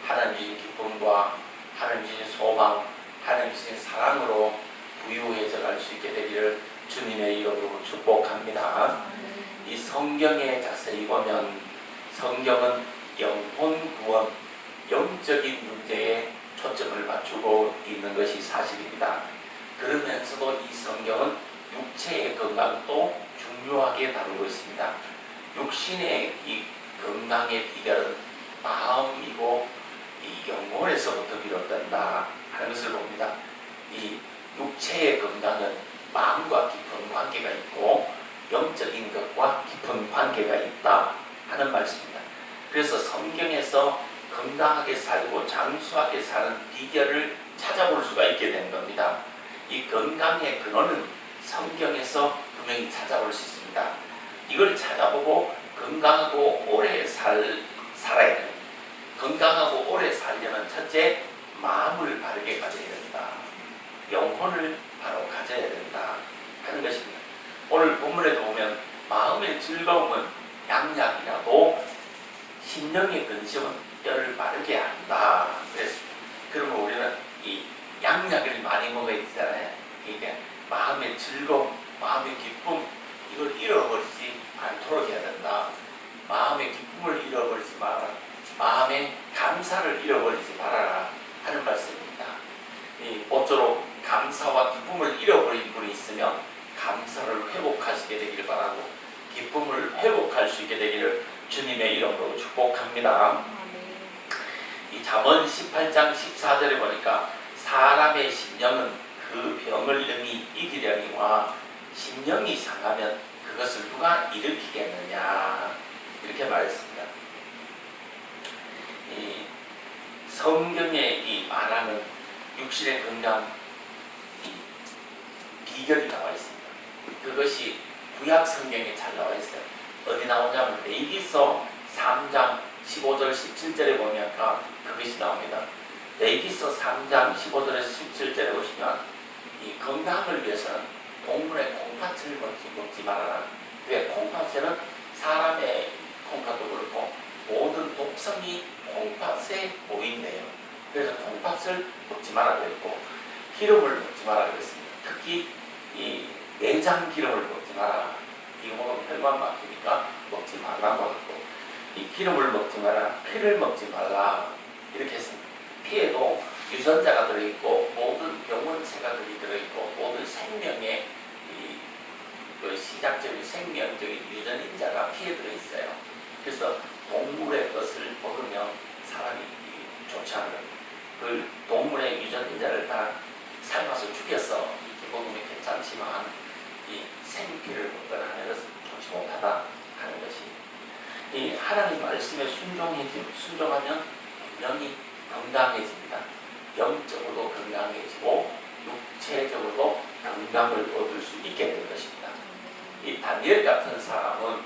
하나님 주신 기쁨과 하나님 주신 소망, 하나님 주신 사랑으로 부유해져 갈 수 있게 되기를 주님의 이름으로 축복합니다. 이 성경에 자세히 보면 성경은 영혼 구원, 영적인 문제에 초점을 맞추고 있는 것이 사실입니다. 그러면서도 이 성경은 육체의 건강도 중요하게 다루고 있습니다. 육신의 이 건강의 비결은 마음이고 이 영혼에서부터 비롯된다 하는 것을 봅니다. 이 육체의 건강은 마음과 깊은 관계가 있고 영적인 것과 깊은 관계가 있다 하는 말씀입니다. 그래서 성경에서 건강하게 살고 장수하게 사는 비결을 찾아볼 수가 있게 된 겁니다. 이 건강의 근원은 성경에서 분명히 찾아볼 수 있습니다. 이걸 찾아보고 건강하고 오래 살아야 됩니다. 건강하고 오래 살려면 첫째, 마음을 바르게 가져야 된다. 영혼을 바로 가져야 된다 하는 것입니다. 오늘 본문에도 보면 마음의 즐거움은 양약이라고 심령의 근심은 뼈를 마르게 한다 그랬습니다. 그러면 우리는 이 양약을 많이 먹어야 되잖아요. 그러니까 마음의 즐거움, 마음의 기쁨 이걸 잃어버리지 않도록 해야 된다. 마음의 기쁨을 잃어버리지 마라. 마음의 감사를 잃어버리지 말아라 하는 말씀입니다. 이 모쪼록 감사와 기쁨을 잃어버린 분이 있으면 감사를 회복하시게 되기를 바라고 기쁨을 회복할 수 있게 되기를 주님의 이름으로 축복합니다. 이 잠언 18장 14절에 보니까 사람의 심령은 그 병을 능히 이기려니와 심령이 상하면 그것을 누가 일으키겠느냐 이렇게 말했습니다. 이 성경에 이 말하는 육신의 건강 비결이 나와 있습니다. 그것이 구약 성경에 잘 나와 있어요. 어디 나오냐면 레위기서 3장 15절 17절에 보면 그것이 나옵니다. 레위기서 3장 15절에서 17절에 보시면 이 건강을 위해서는 동물의 콩팥을 먹지 말아라. 왜? 콩팥에는 사람의 콩팥도 그렇고 모든 독성이 콩팥에 모인대요. 그래서 콩팥을 먹지 말라 그랬고 기름을 먹지 말라 그랬습니다. 특히 이 내장 기름을 먹지 마라. 이거 먹으면 혈관 막히니까 먹지 말라고 하고 이 기름을 먹지 마라. 피를 먹지 말라 이렇게 했습니다. 피에도 유전자가 들어있고 모든 병원체가 들어있고 모든 생명의 그 시작적인 생명적인 유전인자가 피에 들어있어요. 그래서 동물의 것을 먹으면 사람이 좋지 않은 그 동물의 유전인자를 다 삶아서 죽여서 이렇게 먹으면 괜찮지만 이 생피를 먹거나 하는 것은 좋지 못하다 하는 것이 이 하나님 말씀에 순종하면 분명히 건강해집니다. 영적으로도 건강해지고 육체적으로도 건강을 얻을 수 있게 될 것입니다. 이 다니엘 같은 사람은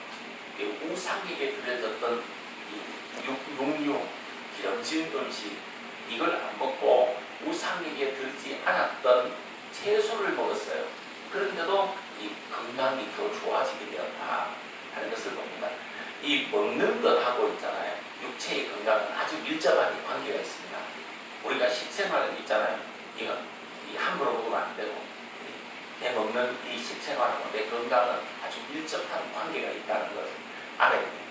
우상에게 드려졌던 육류, 기름진 음식 이걸 안 먹고 우상에게 들지 않았던 채소를 먹었어요. 그런데도 이 건강이 더 좋아지게 되었다 하는 것을 봅니다. 이 먹는 것하고 있잖아요. 육체의 건강은 아주 밀접하게 관계가 있습니다. 우리가 식생활은 있잖아요. 이건 함부로 먹으면 안 되고 내 먹는 이 식생활하고 내 건강은 아주 밀접한 관계가 있다는 것을 알아야 됩니다.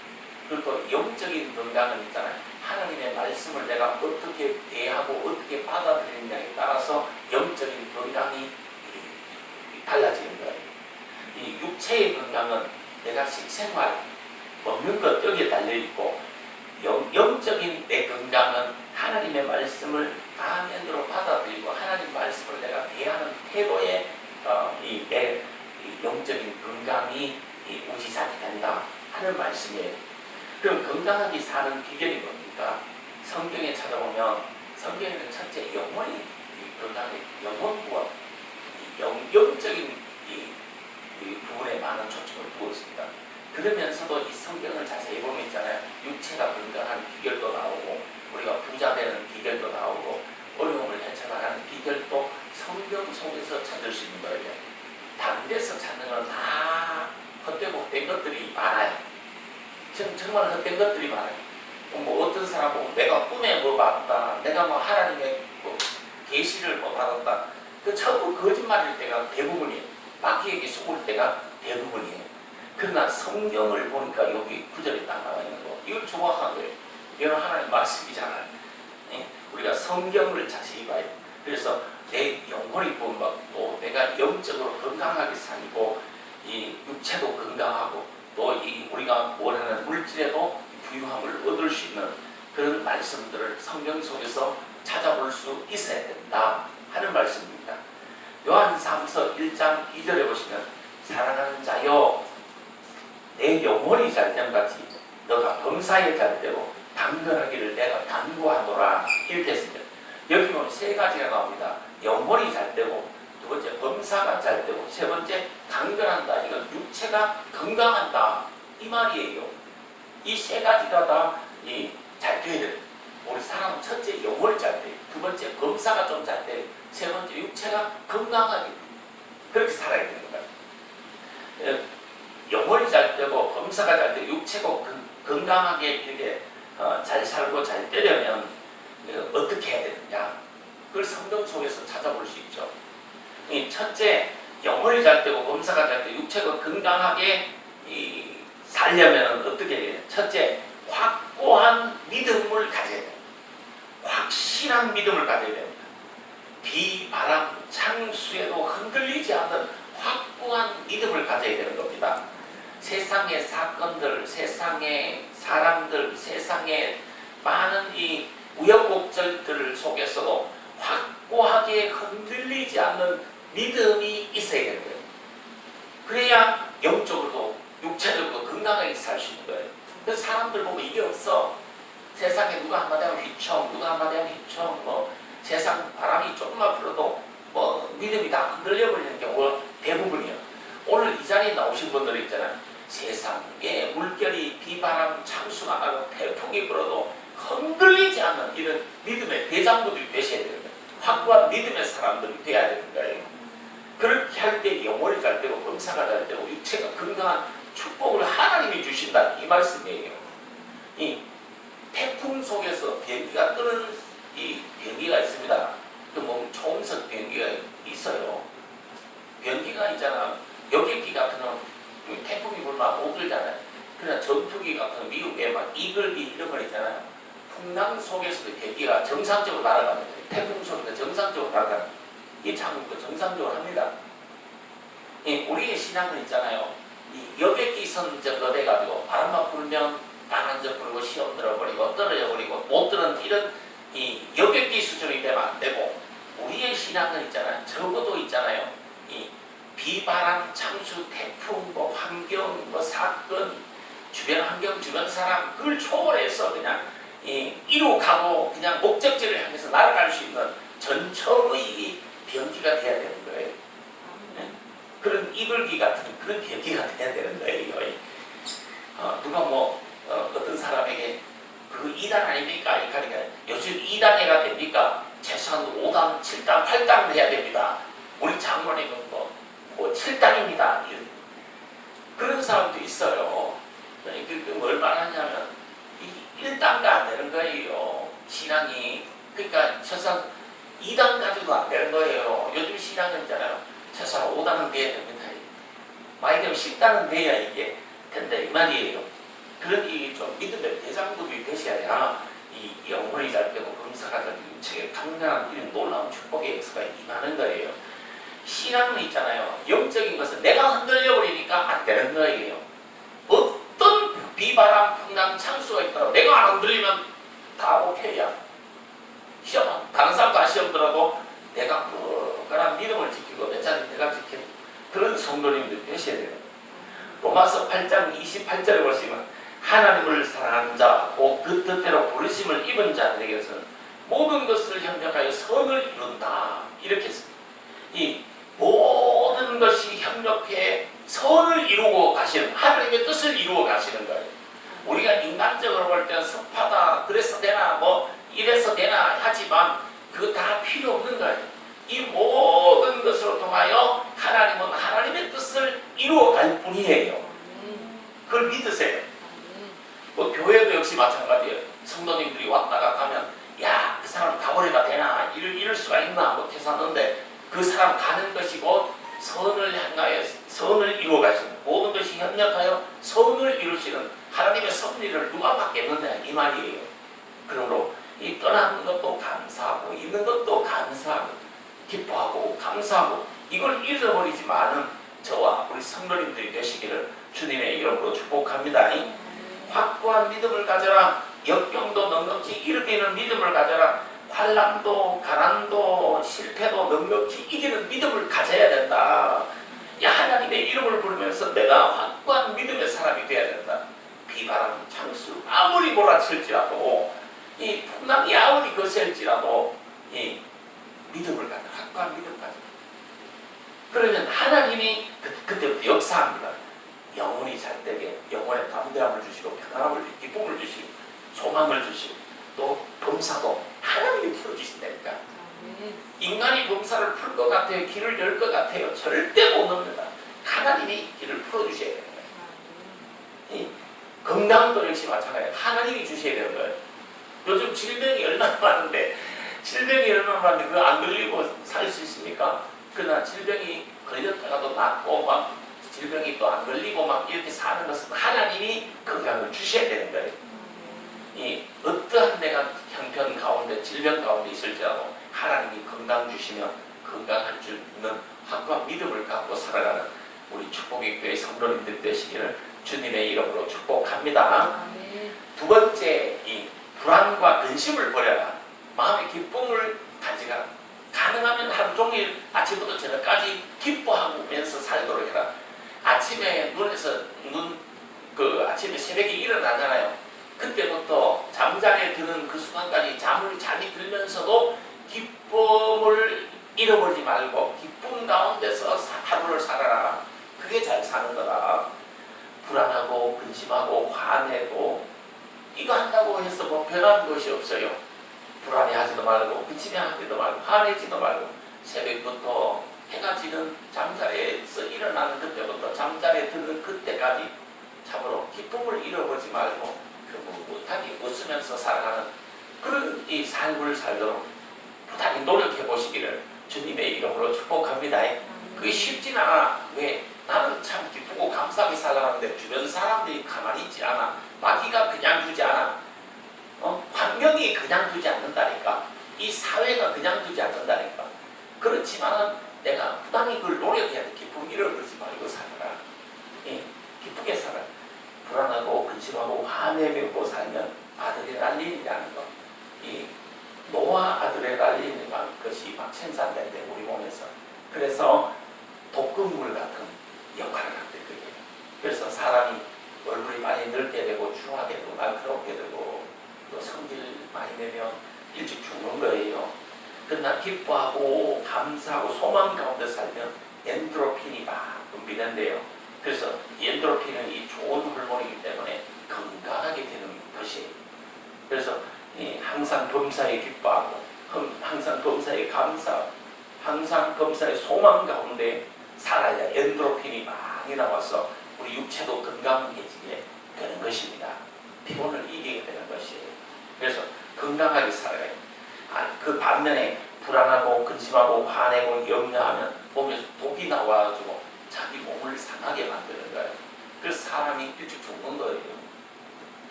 그리고 또 영적인 건강은 있잖아요. 하나님의 말씀을 내가 어떻게 대하고 어떻게 받아들이느냐에 따라서 영적인 건강이 달라지는 거예요. 이 육체의 건강은 내가 식생활, 먹는 것 여기에 달려있고 영적인 내 건강은 하나님의 말씀을 가면으로 받아들이고 하나님 말씀을 내가 대하는 태도에 내 영적인 건강이 우지작이 된다 하는 말씀이에요. 그럼 건강하게 사는 비결이 뭡니까? 성경에 찾아보면 성경에는 첫째 영혼이 건강의 영혼 구원, 영적인 부분에 많은 초점을 두고 있습니다. 그러면서도 이 성경을 자세히 보면 있잖아요. 육체가 건강한 비결도 나오고 우리가 부자 되는 비결도 나오고 어려움을 헤쳐나가는 비결도 성경 속에서 찾을 수 있는 거예요. 다른 데서 찾는 건 다 헛되고 헛된 것들이 많아요. 정말 헛된 것들이 많아요. 뭐 어떤 사람 보면 내가 꿈에 뭐 봤다, 내가 뭐 하나님의 뭐 계시를 뭐 받았다. 그 전부 거짓말일 때가 대부분이에요. 마귀에게 속을 때가 대부분이에요. 그러나 성경을 보니까 여기 구절에 딱 나와 있는 거, 이걸 정확한 거예요. 이건 하나님 말씀이잖아요. 예? 우리가 성경을 자세히 봐요. 그래서 내 영혼이 본받고 내가 영적으로 건강하게 살고 이 육체도 건강하고 또 이 우리가 원하는 물질에도 부유함을 얻을 수 있는 그런 말씀들을 성경 속에서 찾아볼 수 있어야 된다 하는 말씀입니다. 요한 3서 1장 2절에 보시면 사랑하는 자여 내 영혼이 잘됨 같이 너가 범사에 잘되고 강건하기를 내가 간구하노라 이렇게 했습니다. 여기 보면 세 가지가 나옵니다. 영혼이 잘되고 두 번째 범사가 잘되고 세 번째 강건한다. 이건 육체가 건강한다 이 말이에요. 이 세 가지가 다 잘 돼야 돼요. 우리 사람은 첫째 영혼이 잘 돼요. 두 번째 범사가 좀 잘 돼요. 세 번째 육체가 건강하게 그렇게 살아야 되는 거예요. 영혼이 잘 되고 범사가 잘 되고 육체가 건강하게 이렇게 잘 살고 잘 되려면 어떻게 해야 되느냐? 그걸 성경 속에서 찾아볼 수 있죠. 첫째, 영혼이 잘 되고 범사가 잘 되고 육체가 건강하게 살려면 어떻게 해야 돼요? 첫째, 확고한 믿음을 가져야 돼요. 확실한 믿음을 가져야 됩니다. 비, 바람, 창수에도 흔들리지 않는 확고한 믿음을 가져야 되는 겁니다. 세상의 사건들, 세상의 사람들, 세상의 많은 이 우여곡절들 속에서도 확고하게 흔들리지 않는 믿음이 있어야 되는 거예요. 그래야 영적으로도 육체적으로도 건강하게 살 수 있는 거예요. 그래서 사람들 보면 이게 없어. 세상에 누가 한마디 하면 휘청, 누가 한마디 하면 휘청, 뭐 세상 바람이 조금만 불어도 뭐 믿음이 다 흔들려 버리는 경우가 대부분이에요. 오늘 이 자리에 나오신 분들 있잖아요. 세상에 물결이 비바람 창수가 나고 태풍이 불어도 흔들리지 않는 이런 믿음의 대장부들이 되셔야 되는 거예요. 확고한 믿음의 사람들이 돼야 되는 거예요. 그렇게 할 때 영혼이 잘 되고 범사가 잘 되고 육체가 건강한 축복을 하나님이 주신다 이 말씀이에요. 이 태풍 속에서 비행기가 뜨는 이 비행기가 있습니다. 그 뭐 초음속 비행기가 있어요. 비행기가 있잖아. 여객기 같은 건 태풍이 불면 못 들잖아요. 그러나 전투기 같은 미국에 막 이글기 이런 거 있잖아요. 풍랑 속에서도 비행기가 정상적으로 날아갑니다. 태풍 속에서 정상적으로 날아갑니다. 이 장국도 정상적으로 합니다. 우리의 신앙은 있잖아요. 이 여객기 선적거 돼가지고 바람만 불면 반환적 불고 시험 들어버리고 떨어져 버리고 못 들은 이런 이 여객기 수준이 되면 안 되고 우리의 신앙은 있잖아요. 적어도 있잖아요. 이 비바람, 창수, 태풍, 뭐 환경, 뭐 사건, 주변 환경, 주변 사람 그걸 초월해서 그냥 이루어가고 그냥 목적지를 향해서 날아갈 수 있는 전처의 비행기가 돼야 되는 거예요. 네? 그런 이글기 같은 그런 비행기가 돼야 되는 거예요. 누가 뭐 어떤 사람에게 그 2단 아닙니까? 그러니까 요즘 2단해가 됩니까? 최소한 5단, 7단, 8단 해야 됩니다. 우리 장모님은 뭐 7단입니다. 그런 사람도 있어요. 그 얼마나 하냐면 1단가 안 되는 거예요. 신앙이. 그러니까 최소한 2단 가지고 안 되는 거예요. 요즘 신앙은 있잖아요. 최소한 5단은 돼야 됩니다. 많이 되면 10단은 돼야 이게 된다 이 말이에요. 그런 좀 믿음의 대장부들이 되셔야 이 영혼이 잘 되고 검사가 잘 되고 육체에 강건한 이런 놀라운 축복의 역사가 임하는 거예요. 신앙은 있잖아요. 영적인 것은 내가 흔들려 버리니까 안 되는 거예요. 어떤 비바람, 풍랑, 창수가 있더라도 내가 안 흔들리면 다 오케이야. 시험, 다른 사람 다 시험 들어도 내가 그런 믿음을 지키고 내 자리 내가 지키는 그런 성도님들이 되셔야 돼요. 로마서 8장 28절에 보시면 하나님을 사랑하는 자, 곧 그 뜻대로 부르심을 입은 자들에게서는 모든 것을 협력하여 선을 이룬다. 이렇게 했습니다. 이 모든 것이 협력해 선을 이루고 가시는 하나님의 뜻을 이루어 가시는 거예요. 우리가 인간적으로 볼 때는 섭하다, 그래서 되나, 뭐 이래서 되나 하지만 그거 다 필요 없는 거예요. 이 모든 것으로 통하여 하나님은 하나님의 뜻을 이루어 갈 뿐이에요. 그걸 믿으세요. 뭐 교회도 역시 마찬가지예요. 성도님들이 왔다가 가면 야, 그 사람 가버려가 되나 이럴 수가 있나 못했었는데 그 사람 가는 것이고 선을 향하여 선을 이루어 가시는 모든 것이 협력하여 선을 이루시는 하나님의 섭리를 누가 받겠느냐 이 말이에요. 그러므로 이 떠나는 것도 감사하고 있는 것도 감사하고 기뻐하고 감사하고 이걸 잃어버리지 마는 저와 우리 성도님들이 되시기를 주님의 이름으로 축복합니다. 확고한 믿음을 가져라. 역경도 넉넉히 일으키는 믿음을 가져라. 환난도 가난도 실패도 넉넉히 이기는 믿음을 가져야 된다. 하나님의 이름을 부르면서 내가 확고한 믿음의 사람이 되어야 된다. 비바람 창수 아무리 몰아칠지라도 이 풍랑이 아무리 거셀지라도 이 믿음을 가져 확고한 믿음 가져. 그러면 하나님이 그때부터 역사합니다. 영혼이 잘되게 영혼에 담대함을 주시고 평안함을 주시고 기쁨을 주시고 소망을 주시고 또 범사도 하나님이 풀어주신다니까. 인간이 범사를 풀 것 같아요. 길을 열 것 같아요. 절대 못 넘는다. 하나님이 길을 풀어주셔야 되는 거예요. 건강도 역시 마찬가지예요. 하나님이 주셔야 되는 거예요. 요즘 질병이 얼마나 많은데 그거 안 걸리고 살 수 있습니까? 그러나 질병이 걸렸다가도 낫고 막 질병이 또 안 걸리고 막 이렇게 사는 것은 하나님이 건강을 주셔야 되는 거예요. 어떠한 내가 형편 가운데 질병 가운데 있을지라도 하나님이 건강 주시면 건강할 줄 있는 확고한 믿음을 갖고 살아가는 우리 축복의 교회 성도님들 되시기를 주님의 이름으로 축복합니다. 두 번째, 이 불안과 근심을 버려라. 마음의 기쁨을 가져가라. 가능하면 하루 종일 아침부터 저녁까지 기뻐하면서 살도록 해라. 아침에 아침에 새벽에 일어나잖아요. 그때부터 잠자리에 드는 그 순간까지 잠이 들면서도 기쁨을 잃어버리지 말고 기쁨 가운데서 하루를 살아라. 그게 잘 사는 거다. 불안하고 근심하고 화내고 이거 한다고 해서 뭐 변하는 것이 없어요. 불안해하지도 말고 근심해하지도 말고 화내지도 말고 새벽부터 해가 지는 잠자리에서 일어나는 그때부터 잠자리에 드는 그때까지 참으로 기쁨을 잃어버리지 말고 못하게 웃으면서 살아가는 그런 이 삶을 살도록 부단히 노력해 보시기를 주님의 이름으로 축복합니다. 그게 쉽진 않아. 왜? 나는 참 기쁘고 감사하게 살아가는데 주변 사람들이 가만히 있지 않아. 마귀가 그냥 두지 않아. 환경이 그냥 두지 않는다니까. 이 사회가 그냥 두지 않는다니까. 그렇지만은 내가 부단히 그걸 노력해야 돼. 기쁨 잃어버리지 말고 살아라. 기쁘게 살아. 불안하고 근심하고 화내고 살면 아드레날린이라는 거. 이 노화 아드레날린이라는 것이 막 생산된대 우리 몸에서. 그래서 독극물 같은 역할을 한대 그게. 그래서 사람이 얼굴이 많이 늙게 되고 추하게 되고 날카롭게 되고 또 성질 많이 내면 일찍 죽는 거예요. 그러나 기뻐하고 감사하고 소망 가운데 살면 엔도르핀이 막 분비된대요. 그래서 엔도르핀은 이 좋은 호르몬이기 때문에 건강하게 되는 것이에요. 그래서 항상 범사에 기뻐하고 항상 범사에 감사, 항상 범사에 소망 가운데 살아야 엔도르핀이 많이 나와서 우리 육체도 건강해지게 되는 것입니다. 피곤을 이기게 되는 것이에요. 그래서 건강하게 살아야 해요. 그 반면에 불안하고 근심하고 화내고 염려하면 몸에서 독이 나와가지고 자기 몸을 상하게 만드는 거예요. 그래서 사람이 일찍 죽는 거예요.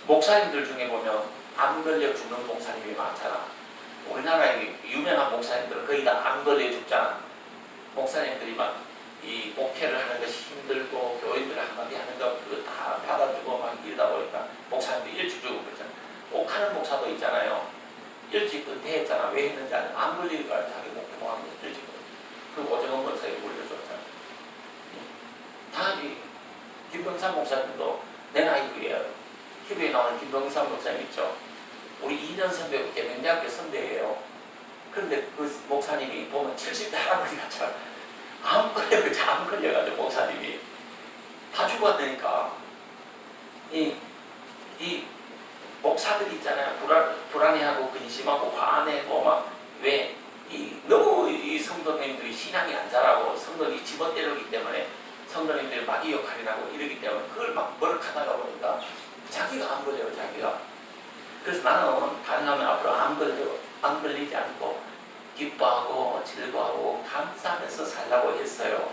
목사님들 중에 보면 암 걸려 죽는 목사님이 많잖아. 우리나라에 유명한 목사님들은 거의 다 암 걸려 죽잖아. 목사님들이 막 이 목회를 하는 것이 힘들고 교인들 한마디 하는 거 그거 다 받아주고 막 이러다 보니까 목사님들이 일찍 죽고 그러잖아. 옥하는 목사도 있잖아요. 일찍 은퇴했잖아. 왜 했는지 아니면 암 걸리니까 자기 목회 뭐 하면 일찍 그 오정원 목사에게 물려줬잖아. 다 김병삼 목사님도 내 나이고예요. TV에 나오는 김병삼 목사님 있죠. 우리 2년 선배고 계명대학교 선배예요. 그런데 그 목사님이 보면 70대 할아버지 같잖아. 암 걸려가지고 목사님이 다 죽었다니까. 이 목사들이 있잖아요. 불안해하고 근심하고 화내고 막 왜 너무 이 성도님들이 신앙이 안 자라고 성도들이 집어때리기 때문에 성도님들이 마귀 역할이라고 이러기 때문에 그걸 막 버럭하다가 보니까 자기가 안 걸려요. 자기가 그래서 나는 가능하면 앞으로 안 걸리지 않고 기뻐하고 즐거워하고 감사하면서 살라고 했어요.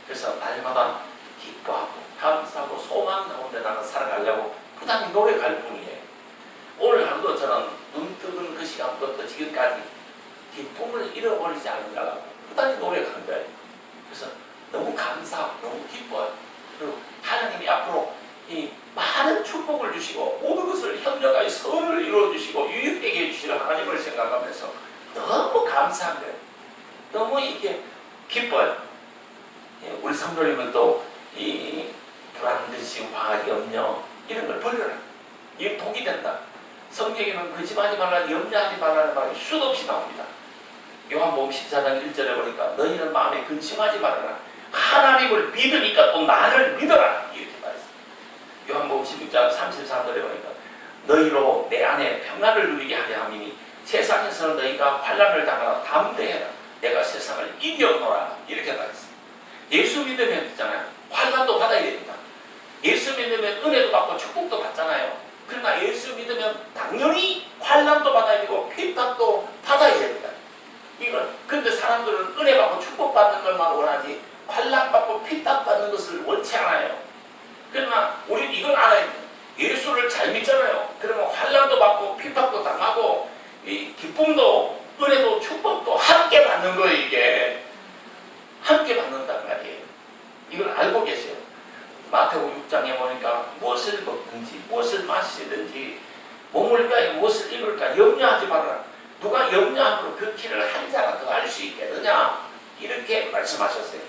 그래서 날마다 기뻐하고 감사하고 소망 가운데 나는 살아가려고 부단히 노력할 뿐이에요. 오늘 하루도 저는 눈 뜨는 그 시간부터 지금까지 기쁨을 잃어버리지 않으려고 부단히 노력한 거예요. 그래서 너무 감사하고 너무 기뻐요. 그리고 하나님이 앞으로 이 많은 축복을 주시고 모든 것을 협력하여 선을 이루어주시고 유익되게 해주시는 하나님을 생각하면서 너무 감사한 거예요. 너무 이게 기뻐요. 우리 성도님은 또 이 불안, 근심, 화학, 염려 이런 걸 버려라. 이게 독이 된다. 성경에는 근심하지 말라, 염려하지 말라는 말이 수도 없이 나옵니다. 요한복음 14장 1절에 보니까 너희는 마음에 근심하지 말아라. 하나님을 믿으니까 또 나를 믿어라. 이렇게 말했습니다. 요한복음 16장 33절에 보니까 너희로 내 안에 평안을 누리게 하려 함이니 세상에서는 너희가 환난을 당하라. 담대해라. 내가 세상을 이겨노라. 이렇게 말했습니다. 예수 믿으면 있잖아요. 환난도 받아야 됩니다. 예수 믿으면 은혜도 받고 축복도 받잖아요. 그러나 예수 믿으면 당연히 환난도 받아야 되고 핍박도 받아야 됩니다. 이건 근데 사람들은 은혜 받고 축복 받는 것만 원하지 환난 받고 핍박 받는 것을 원치 않아요. 그러나 우리는 이걸 알아야 돼요. 예수를 잘 믿잖아요. 그러면 환난도 받고 핍박도 당하고 이 기쁨도 은혜도 축복도 함께 받는 거예요. 이게 함께 받는단 말이에요. 이걸 알고 계세요. 마태복음 6장에 보니까 무엇을 먹든지 무엇을 마시든지 몸을 위하여 무엇을 입을까 염려하지 말아라. 누가 염려함으로 그 길을 한 자가 더 할 수 있겠느냐 이렇게 말씀하셨어요.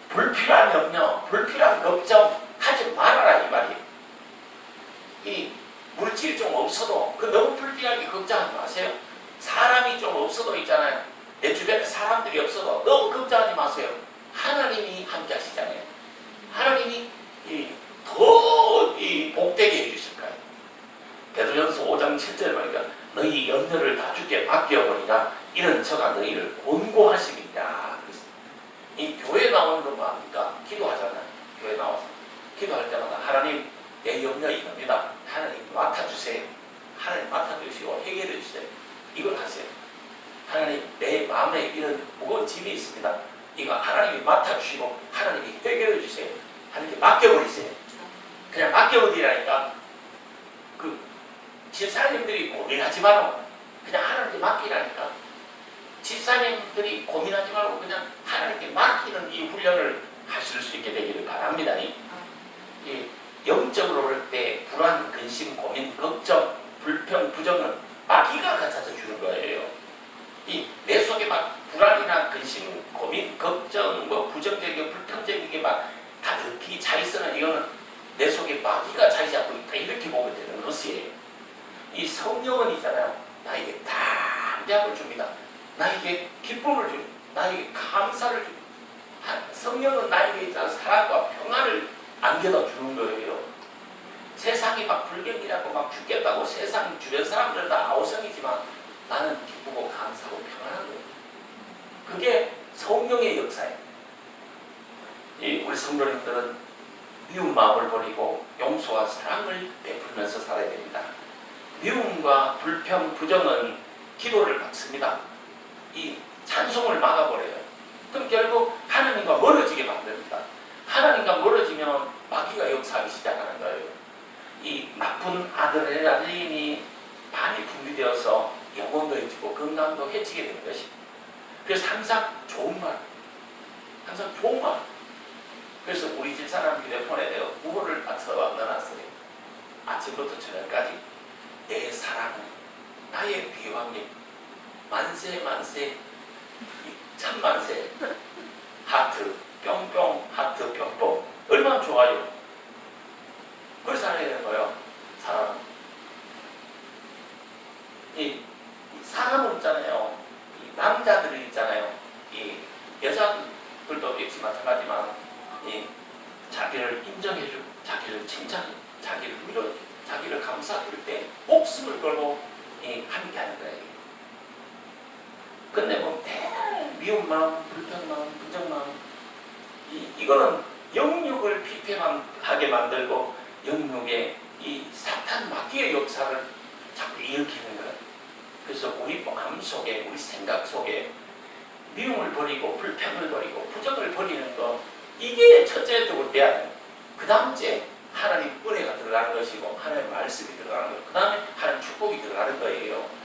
불필요한 염려, 불필요한 걱정 하지 말아라 이 말이에요. 이 물질이 좀 없어도 그 너무 불필요하게 걱정하지 마세요. 사람이 좀 없어도 있잖아요. 내 주변에 사람들이 없어도 너무 걱정하지 마세요. 하나님이 함께 하시잖아요. 하나님이 더 복되게 해주실 거예요. 베드로전서 5장 7절에 보니까 너희 염려를 다 주께 맡겨버리라. 이런 저가 너희를 권고하시리라. 이 교회 나오는 건 뭐합니까? 기도하잖아요. 교회 나와서 기도할 때마다 하나님 내 염려 이겁니다. 하나님 맡아주세요. 하나님 맡아주시고 해결해 주세요. 이걸 하세요. 하나님 내 마음에 이런 무거운 짐이 있습니다. 이거 하나님이 맡아주시고 하나님이 해결해 주세요. 하나님께 맡겨버리세요. 그냥 맡겨버리라니까 그 집사님들이 고민하지 말고 그냥 하나님께 맡기라니까 집사님들이 고민하지 말고 그냥 하나님께 맡기는 이 훈련을 하실 수 있게 되기를 바랍니다. 이 영적으로 볼 때 불안, 근심, 고민, 걱정, 불평, 부정은 마귀가 갖다 주는 거예요. 내 속에 막 불안이나 근심, 고민, 걱정, 부정적이고 불평적인 게 막 가득히 차 있으면 이거는 내 속에 마귀가 자리 잡고 있다 이렇게 보면 되는 것이에요. 이 성령은 있잖아요. 나에게 담대함을 줍니다. 나에게 기쁨을 줍니다. 나에게 감사를 줍니다. 성령은 나에게 있잖아 사랑과 평안을 안겨다 주는 거예요. 세상이 막 불경이라고 막 죽겠다고 세상 주변 사람들 다 아우성이지만 나는 기쁘고 감사하고 평안한 거예요. 그게 성령의 역사예요. 우리 성도님들은 미운 마음을 버리고 용서와 사랑을 베풀면서 살아야 됩니다. 미움과 불평, 부정은 기도를 막습니다. 이 찬송을 막아버려요. 그럼 결국 하나님과 멀어지게 만듭니다. 하나님과 멀어지면 마귀가 역사하기 시작하는 거예요. 이 나쁜 아드레날린이 많이 분비되어서 영혼도 해치고 건강도 해치게 되는 것입니다. 그래서 항상 좋은 말, 항상 좋은 말. 그래서 우리 집 사람 휴대폰에 내가 구호를 딱 써놨어요. 아침부터 저녁까지 내 사랑은 나의 비왕님 만세 만세 천만세 하트 뿅뿅 하트 뿅뿅 얼마나 좋아요. 그걸 살아야 되는 거예요. 사람. 사람은 있잖아요. 남자들이 있잖아요. 여자들도 역시 마찬가지지만 자기를 인정해주고 자기를 칭찬해 자기를 위로해 자기를 감사해줄 때 목숨을 걸고 함께 하는 거예요. 근데 미운 마음, 불평 마음, 부정 마음 이거는 영육을 피폐하게 만들고 영육의 이 사탄 마귀의 역사를 자꾸 속에, 우리 생각 속에 미움을 버리고 불평을 버리고 부정을 버리는 거, 이게 첫째적으로 돼야 돼요. 그 다음째 하나님 은혜가 들어가는 것이고 하나님 말씀이 들어가는 거예요. 그 다음에 하나님 축복이 들어가는 거예요.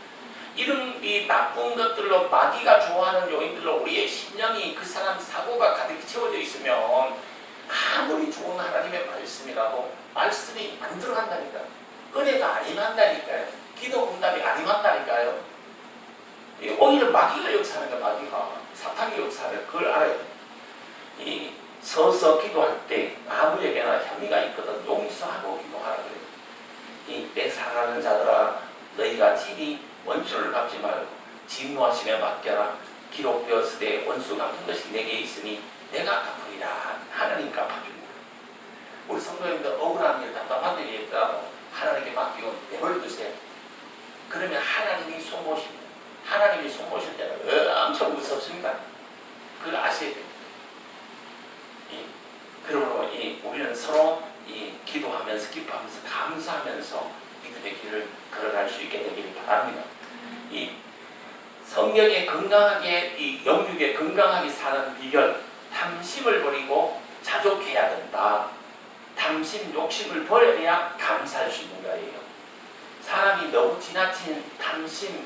이런 이 나쁜 것들로, 마귀가 좋아하는 요인들로 우리의 심령이, 그 사람 사고가 가득 채워져 있으면 아무리 좋은 하나님의 말씀이라도 말씀이 안 들어간다니까요. 은혜가 안 임한다니까요. 기도 응답이 안 임한다니까요. 오히려 마귀가 역사하는 거야. 마귀가, 사탄이 역사하는 거, 그걸 알아야 돼. 이 서서 기도할 때 아무에게나 혐의가 있거든. 용서하고 기도하라 그래요. 이 내 사랑하는 자들아, 너희가 친히 원수를 갚지 말고 진노하심에 맡겨라. 기록되었으되 원수 갚는 것이 내게 있으니 내가 갚으리라. 하나님 갚아줍니다. 우리 성도님들 억울한 일, 답답한 일이 있더라도 하나님께 맡기고 내버려 두세요. 그러면 하나님이 손보십니다. 하나님이 손보실 때는 엄청 무섭습니다. 그걸 아셔야 됩니다. 그러므로 우리는 서로 기도하면서, 기뻐하면서, 감사하면서 믿음의 길을 걸어갈 수 있게 되기를 바랍니다. 이 성경에 건강하게, 이 영육에 건강하게 사는 비결, 탐심을 버리고 자족해야 된다. 탐심, 욕심을 버려야 감사할 수 있는 거예요. 사람이 너무 지나친 탐심,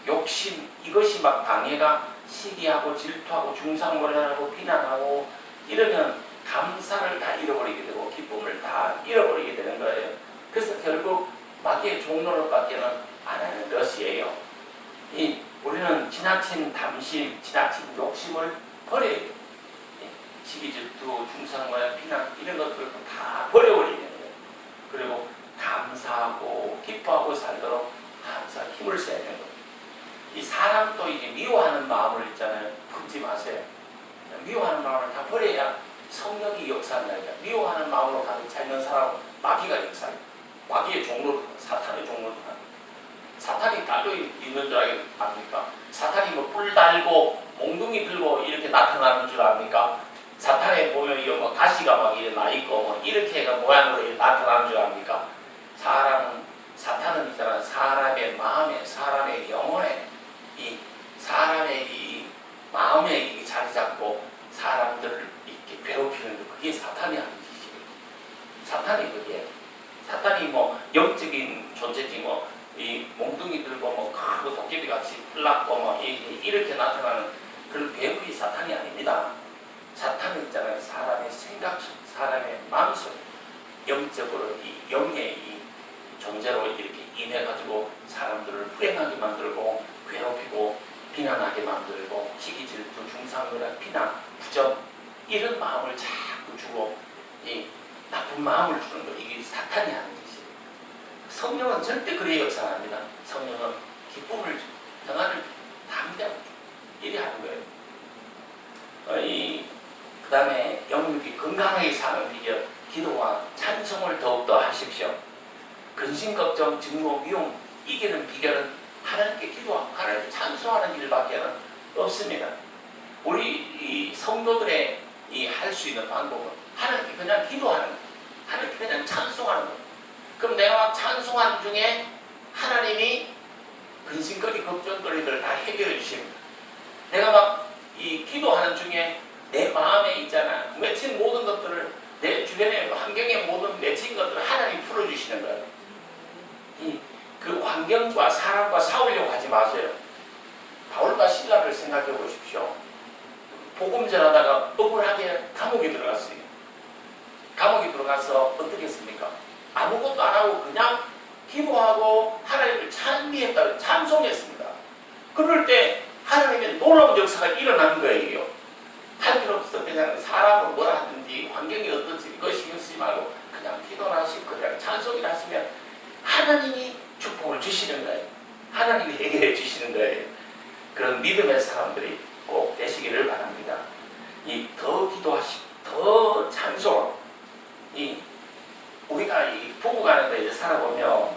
욕심, 이것이 막 방해가, 시기하고 질투하고 중상모략하고 비난하고 이러면 감사를 다 잃어버리게 되고 기쁨을 다 잃어버리게 되는 거예요. 그래서 결국 마귀의 종로로밖에는 안 하는 것이에요. 우리는 지나친 탐심, 지나친 욕심을 버려야 돼요. 시기, 질투, 중상모략, 비난 이런 것들을 다 버려버리는 거예요. 그리고 감사하고 기뻐하고 살도록 항상 힘을 써야 되는 거예요. 이 사람도 이제 미워하는 마음을 있잖아요. 품지 마세요. 미워하는 마음을 다 버려야 성령이 역사한다니까. 미워하는 마음으로 가득 차 있는 사람은 마귀가 역사해요. 마귀의 종로로, 사탄의 종로로. 사탄이 달려 있는 줄 압니까? 사탄이 뭐 뿔 달고 몽둥이 들고 이렇게 나타나는 줄 압니까? 사탄에 보면 이거 뭐 가시가 막 이렇게 나 있고 뭐 이렇게 모양으로 이렇게 나타나는 줄 압니까? 사탄은 있잖아. 사람의 마음에, 사람의 영혼에, 사람의 이 마음에 자리 잡고 사람들을 이렇게 괴롭히는 거, 그게 사탄이 하는 짓이에요. 사탄이 그게. 사탄이 뭐 영적인 존재지 뭐 이 몽둥이 들고 뭐 크고 도깨비 같이 뿔났고 뭐 이렇게 나타나는 그런 배역이 사탄이 아닙니다. 사탄은 있잖아요. 사람의 생각 속, 사람의 마음속, 영적으로 이 영의 이 존재로 이렇게 임해가지고 사람들을 불행하게 만들고 괴롭히고 비난하게 만들고 시기, 질투, 중상모략, 비난, 부정 이런 마음을 자꾸 주고 이 나쁜 마음을 주는 거, 이게 사탄이 하는 짓이에요. 성령은 절대 그래 역사 안 합니다. 성령은 기쁨을 주고 평안을 주고 담대함을 주고 이래 하는 거예요. 그 다음에 영육이 건강하게 사는 비결, 기도와 찬송을 더욱더 하십시오. 근심, 걱정, 증오, 미움 이기는 비결은 하나님께 기도하고 하나님께 찬송하는 일밖에 없습니다. 우리 이 성도들의 할 수 있는 방법은 하나님께 그냥 기도하는 거예요. 하나님께 그냥 찬송하는 거예요. 그럼 내가 막 찬송하는 중에 하나님이 근심거리, 걱정거리들을 다 해결해 주십니다. 내가 막 기도하는 중에 내 마음에 있잖아. 맺힌 모든 것들을, 내 주변의 환경에 모든 맺힌 것들을 하나님이 풀어주시는 거예요. 그 환경과 사람과 싸우려고 하지 마세요. 바울과 실라를 생각해 보십시오. 복음 전하다가 억울하게 감옥에 들어갔어요. 감옥에 들어가서 어떻게 했습니까? 아무것도 안 하고 그냥 기도하고 하나님을 찬미했다, 찬송했습니다. 그럴 때 하나님의 놀라운 역사가 일어나는 거예요. 할 필요 없어. 그냥 사람은 뭐라 하든지 환경이 어떤지 그거 신경 쓰지 말고 그냥 기도나 하시고 그냥 찬송이나 하시면 하나님이 축복을 주시는 거예요. 하나님이 해결해 주시는 거예요. 그런 믿음의 사람들이 꼭 되시기를 바랍니다. 더 기도하시고 더 찬송. 우리가 부부간에도 이제 살아보면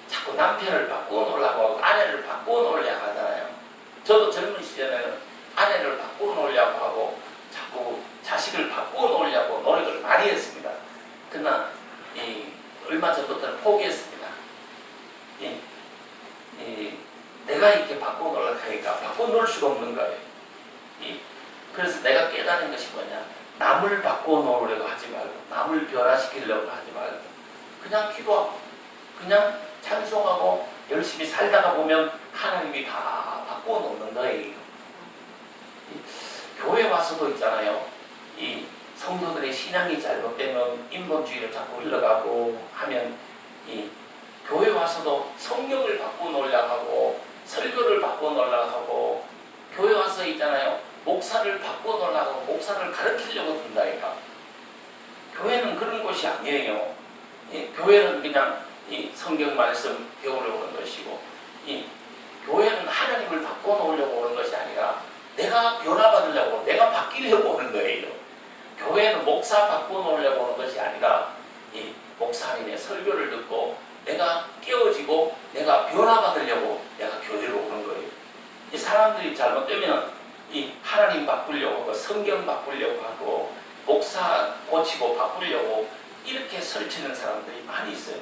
자꾸 남편을 바꾸어 놓으려고 하고 아내를 바꾸어 놓으려고 하잖아요. 저도 젊은 시절에는 아내를 바꾸어 놓으려고 하고 자꾸 자식을 바꾸어 놓으려고 노력을 많이 했습니다. 그러나 얼마 전부터는 포기했습니다. 내가 내가 이렇게 바꿔놓으려고 하니까 바꿔놓을 수가 없는 거예요. 그래서 내가 깨달은 것이 뭐냐, 남을 바꿔놓으려고 하지 말고 남을 변화시키려고 하지 말고 그냥 기도하고 그냥 찬송하고 열심히 살다가 보면 하나님이 다 바꿔놓는 거예요. 교회 와서도 있잖아요. 이 성도들의 신앙이 잘못되면 인본주의로 자꾸 흘러가고 하면 이 교회 와서도 성경을 바꿔놓으려고 하고 설교를 바꿔놓으려고 하고 교회 와서 있잖아요. 목사를 바꿔놓으려고 하고 목사를 가르치려고 든다니까. 교회는 그런 곳이 아니에요. 교회는 그냥 이 성경 말씀 배우려고 오는 것이고 교회는 하나님을 바꿔놓으려고 오는 것이 아니라 내가 변화받으려고 내가 바뀌려고 오는 거예요. 교회는 목사 바꿔놓으려고 오는 것이 아니라 목사님의 설교를 듣고 내가 깨어지고 내가 변화받으려고 내가 교회로 오는 거예요. 이 사람들이 잘못되면 하나님 바꾸려고 하고 성경 바꾸려고 하고 목사 고치고 바꾸려고 이렇게 설치는 사람들이 많이 있어요.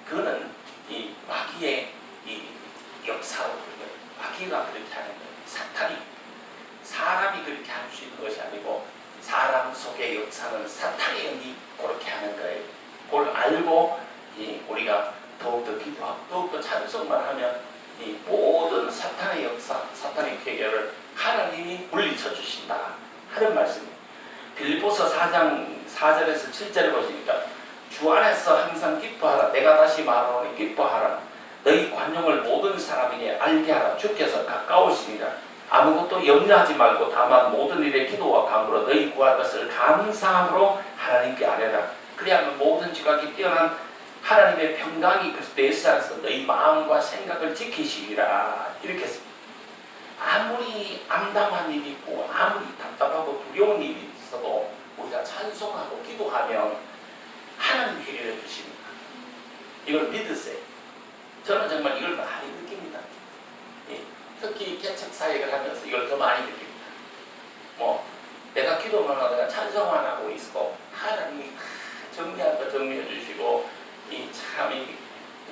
그거는 마귀의 역사로 마귀가 그렇게 하는 거예요. 사탄이 사람이 그렇게 할 수 있는 것이 아니고 사람 속의 역사는 사탄의 영이 그렇게 하는 거예요. 그걸 알고 우리가 더욱더 기도하고 더욱더 찬송만 하면 이 모든 사탄의 역사, 사탄의 계결을 하나님이 물리쳐 주신다 하는 말씀입니다. 빌립보서 4장 4절에서 7절에 보시니까 주 안에서 항상 기뻐하라. 내가 다시 말하노니 기뻐하라. 너희 관용을 모든 사람에게 알게 하라. 주께서 가까우시니라. 아무것도 염려하지 말고 다만 모든 일에 기도와 간구로 너희 구할 것을 감사함으로 하나님께 아뢰라. 그리하면 모든 지각이 뛰어난 하나님의 평강이 그리스도 예수 안에서 너희 마음과 생각을 지키시리라. 이렇게 했습니다. 아무리 암담한 일이 있고 아무리 답답하고 두려운 일이 있어도 우리가 찬송하고 기도하면 하나님 해결해 주십니다. 이걸 믿으세요. 저는 정말 이걸 많이 느낍니다. 특히 개척 사역을 하면서 이걸 더 많이 느낍니다. 내가 기도만 하고 내가 찬송만 하고 있고 하나님이 정리할 거 정리해 주시고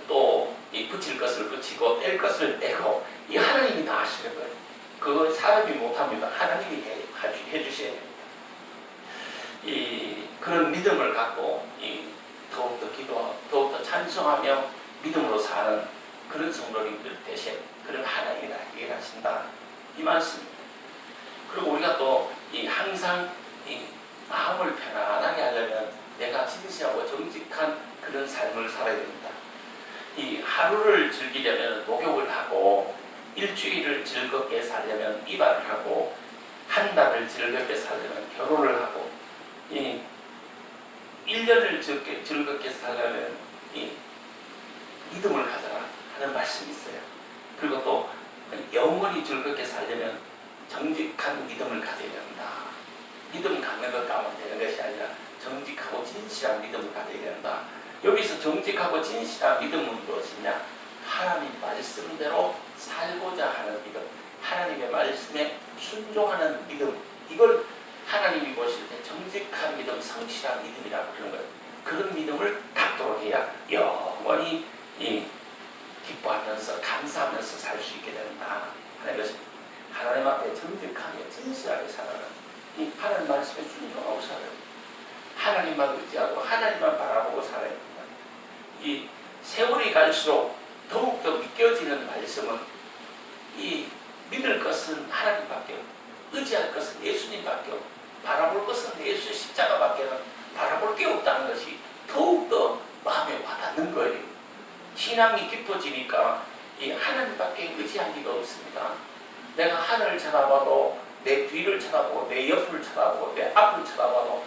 또 붙일 것을 붙이고 뗄 것을 떼고 이 하나님이 다 하시는 거예요. 그거 사람이 못합니다. 하나님이 해주셔야 됩니다. 그런 믿음을 갖고 더욱더 기도하고 더욱더 찬송하며 믿음으로 사는 그런 성도님들 대신 그런 하나님이 해결하신다 이 말씀입니다. 그리고 우리가 또 항상 마음을 편안하게 하려면 내가 진실하고 정직한 그런 삶을 살아야 됩니다. 하루를 즐기려면 목욕을 하고 일주일을 즐겁게 살려면 이발을 하고 한 달을 즐겁게 살려면 결혼을 하고 1년을 즐겁게 살려면 믿음을 가져라 하는 말씀이 있어요. 그리고 또 영원히 즐겁게 살려면 정직한 믿음을 가져야 된다. 믿음 갖는 것 가면 되는 것이 아니라 정직하고 진실한 믿음을 가져야 된다. 여기서 정직하고 진실한 믿음은 무엇이냐? 하나님 말씀대로 살고자 하는 믿음, 하나님의 말씀에 순종하는 믿음, 이걸 하나님이 보실 때 정직한 믿음, 성실한 믿음이라고 그러는 거예요. 그런 믿음을 갖도록 해야 영원히 기뻐하면서 감사하면서 살 수 있게 된다 하는 것입니다. 하나님 앞에 정직하게 진실하게 살아가는 하나님 말씀에 순종하고 살아야 됩니다. 하나님만 의지하고 하나님만 바라보고 살아야 됩니다. 세월이 갈수록 더욱더 믿겨지는 말씀은 믿을 것은 하나님밖에, 의지할 것은 예수님밖에, 바라볼 것은 예수의 십자가밖에 바라볼 게 없다는 것이 더욱더 마음에 와닿는 거예요. 신앙이 깊어지니까 하나님밖에 의지할 리가 없습니다. 내가 하늘을 쳐다봐도 내 뒤를 쳐다보고 내 옆을 쳐다보고 내 앞을 쳐다봐도